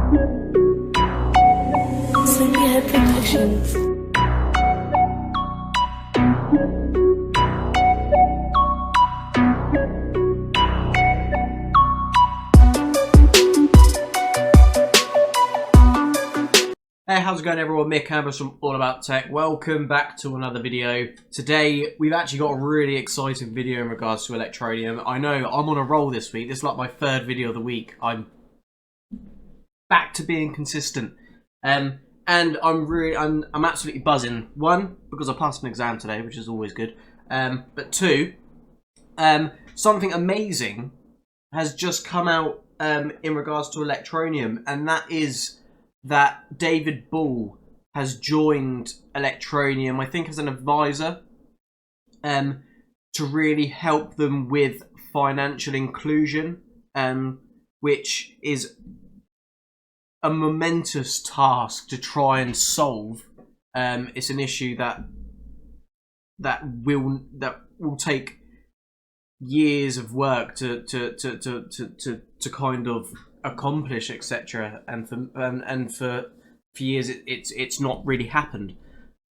Sleepyhead Productions. Hey, how's it going everyone? Mick Campbell from All About Tech. Welcome back to another video. Today, we've actually got a really exciting video in regards to Electroneum. I know, I'm on a roll this week. This is like my third video of the week. I'm back to being consistent. And I'm absolutely buzzing. One, because I passed an exam today, which is always good. But two, something amazing has just come out in regards to Electroneum, and that is that David Bowie has joined Electroneum, I think as an advisor, to really help them with financial inclusion, which is a momentous task to try and solve. It's an issue that will take years of work to kind of accomplish, etc. And for years it's not really happened.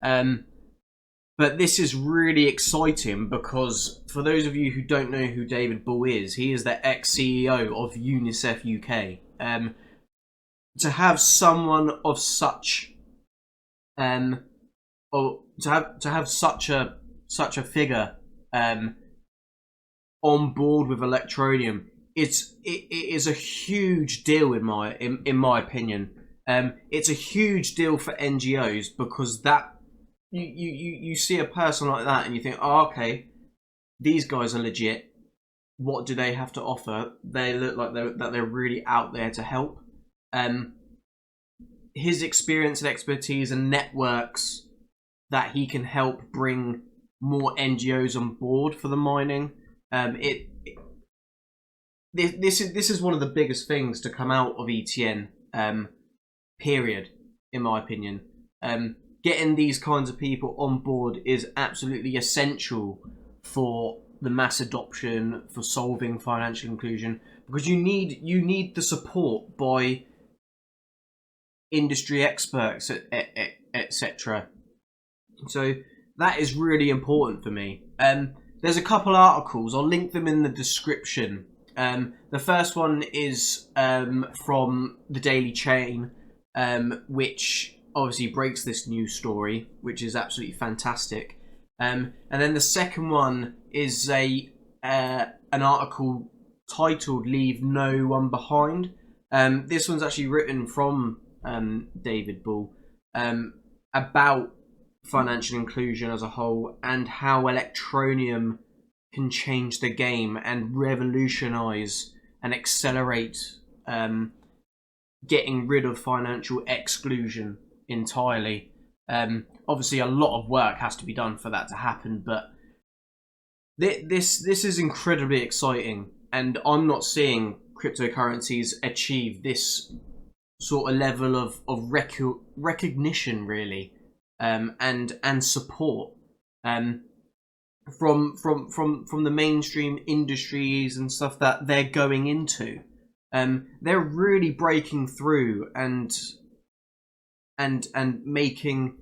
But this is really exciting because for those of you who don't know who David Bowie is, he is the ex-CEO of UNICEF UK. To have someone of such or to have such a figure on board with Electroneum, it is a huge deal in my opinion. It's a huge deal for NGOs because that you see a person like that and you think, oh, okay, these guys are legit. What do they have to offer? They look like they're really out there to help. His experience and expertise and networks that he can help bring more NGOs on board for the mining. This is one of the biggest things to come out of ETN, period, in my opinion. Getting these kinds of people on board is absolutely essential for the mass adoption, for solving financial inclusion, because you need the support by industry experts, etc. So that is really important for me. There's a couple articles, I'll link them in the description. The first one is from the Daily Chain, which obviously breaks this news story, which is absolutely fantastic. And then the second one is an article titled "Leave No One Behind." This one's actually written from David Bowie about financial inclusion as a whole and how Electroneum can change the game and revolutionize and accelerate getting rid of financial exclusion entirely. Obviously a lot of work has to be done for that to happen, but this is incredibly exciting, and I'm not seeing cryptocurrencies achieve this sort of level of recognition really, and support from the mainstream industries and stuff that they're going into. They're really breaking through and making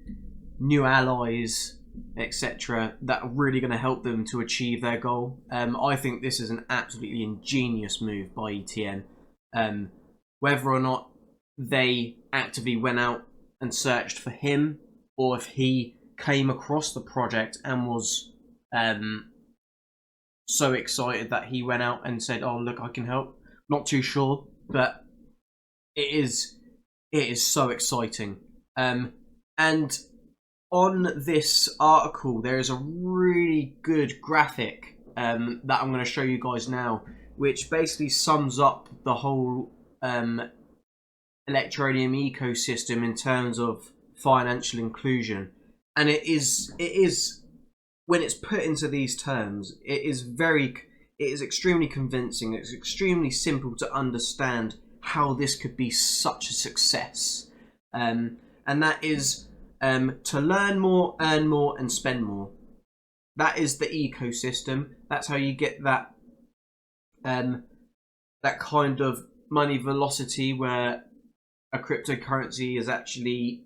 new allies, etc., that are really going to help them to achieve their goal. I think this is an absolutely ingenious move by ETN. Whether or not they actively went out and searched for him, or if he came across the project and was so excited that he went out and said, oh look, I can help. Not too sure, but it is so exciting. And on this article there is a really good graphic that I'm going to show you guys now, which basically sums up the whole Electroneum ecosystem in terms of financial inclusion. And it is when it's put into these terms, it is extremely convincing. It's extremely simple to understand how this could be such a success. And that is to learn more, earn more, and spend more. That is the ecosystem. That's how you get that that kind of money velocity where a cryptocurrency is actually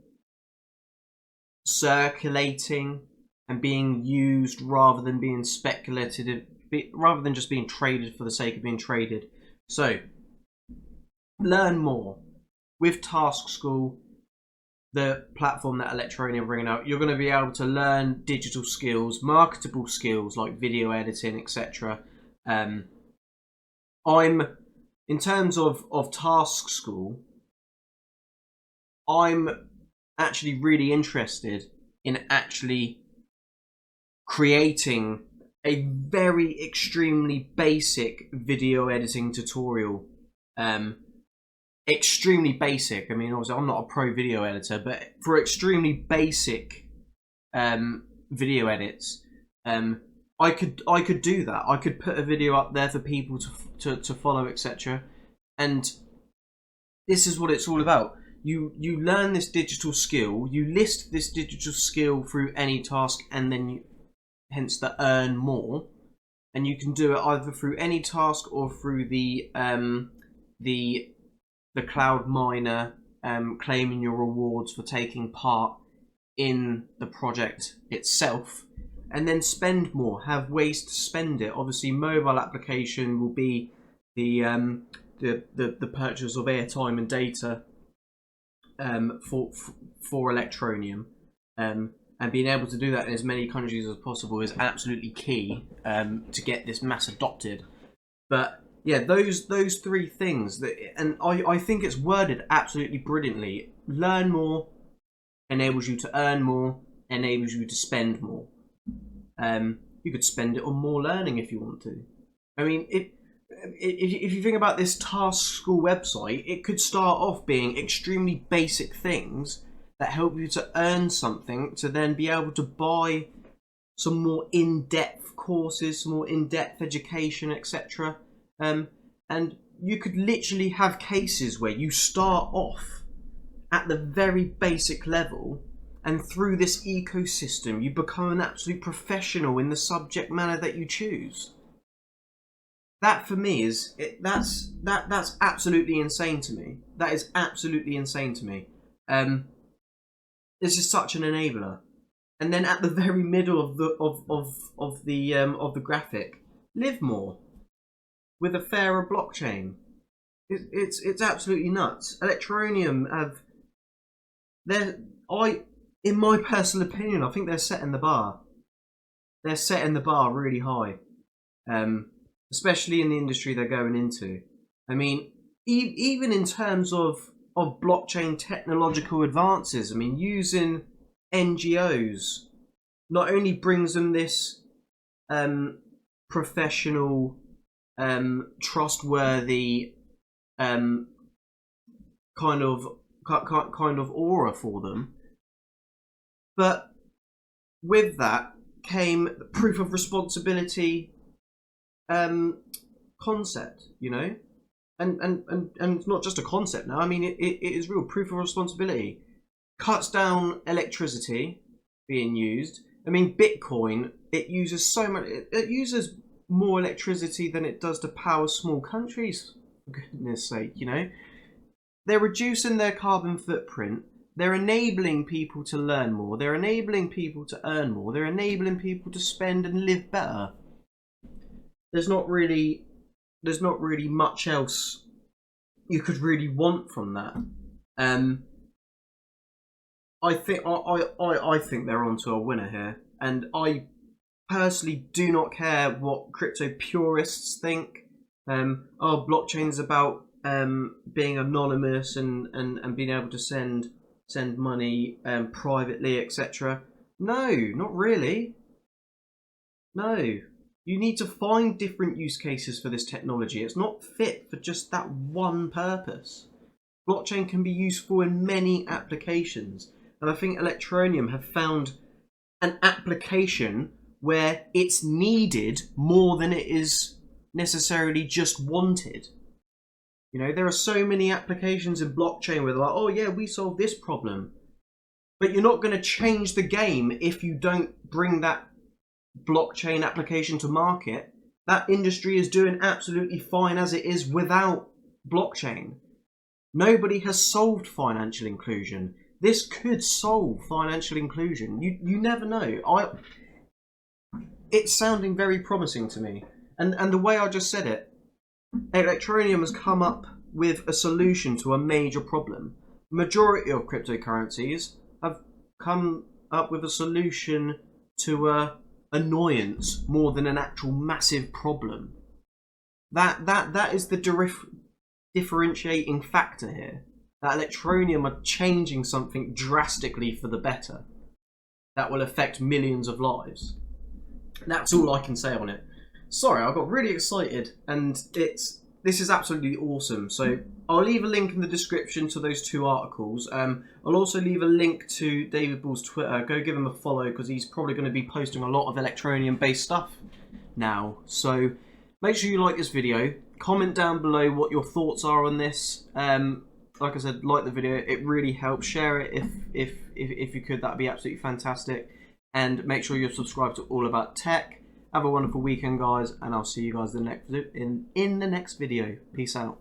circulating and being used rather than being speculative, rather than just being traded for the sake of being traded. So, learn more. With Task School, the platform that Electroneum are bringing out, you're going to be able to learn digital skills, marketable skills like video editing, etc. In terms of Task School, I'm actually really interested in actually creating a very extremely basic video editing tutorial. Extremely basic. I mean, obviously I'm not a pro video editor, but for extremely basic video edits, I could do that. I could put a video up there for people to follow, etc. And this is what it's all about. You learn this digital skill, you list this digital skill through any task, and then hence the earn more. And you can do it either through any task or through the cloud miner, claiming your rewards for taking part in the project itself, and then spend more, have ways to spend it. Obviously, mobile application will be the purchase of airtime and data for Electroneum, and being able to do that in as many countries as possible is absolutely key to get this mass adopted. But yeah, those three things, and I think it's worded absolutely brilliantly. Learn more enables you to earn more, enables you to spend more. You could spend it on more learning if you want to. I mean, if you think about this Task School website, it could start off being extremely basic things that help you to earn something, to then be able to buy some more in-depth courses, some more in-depth education, etc. And you could literally have cases where you start off at the very basic level, and through this ecosystem you become an absolute professional in the subject matter that you choose. That for me is that's absolutely insane to me. That is absolutely insane to me. This is such an enabler. And then at the very middle of the graphic, live more with a fairer blockchain. It's absolutely nuts. Electroneum have in my personal opinion, I think they're setting the bar. They're setting the bar really high, especially in the industry they're going into. I mean, even in terms of blockchain technological advances, I mean, using NGOs not only brings them this professional, trustworthy kind of aura for them, but with that came proof of responsibility concept, you know, and it's not just a concept now. I mean, it is real proof of responsibility. Cuts down electricity being used. I mean, Bitcoin, it uses so much. It uses more electricity than it does to power small countries. For goodness sake, you know, they're reducing their carbon footprint. They're enabling people to learn more. They're enabling people to earn more. They're enabling people to spend and live better. There's not really much else you could really want from that. I think they're onto a winner here, and I personally do not care what crypto purists think. Blockchain's about being anonymous and being able to send money privately, etc. No, not really. No, you need to find different use cases for this technology. It's not fit for just that one purpose. Blockchain can be useful in many applications, and I think Electroneum have found an application where it's needed more than it is necessarily just wanted. You know, there are so many applications in blockchain where they're like, oh yeah, we solved this problem. But you're not going to change the game if you don't bring that blockchain application to market. That industry is doing absolutely fine as it is without blockchain. Nobody has solved financial inclusion. This could solve financial inclusion. You never know. It's sounding very promising to me. And the way I just said it, Electroneum has come up with a solution to a major problem. Majority of cryptocurrencies have come up with a solution to a annoyance more than an actual massive problem. That is the differentiating factor here. That Electroneum are changing something drastically for the better that will affect millions of lives. That's all I can say on it. Sorry, I got really excited, and this is absolutely awesome. So I'll leave a link in the description to those 2 articles. I'll also leave a link to David Ball's Twitter. Go give him a follow, because he's probably going to be posting a lot of Electroneum based stuff now. So make sure you like this video. Comment down below what your thoughts are on this. Like I said, like the video. It really helps. Share it if you could. That'd be absolutely fantastic. And make sure you're subscribed to All About Tech. Have a wonderful weekend, guys, and I'll see you guys in the next video. Peace out.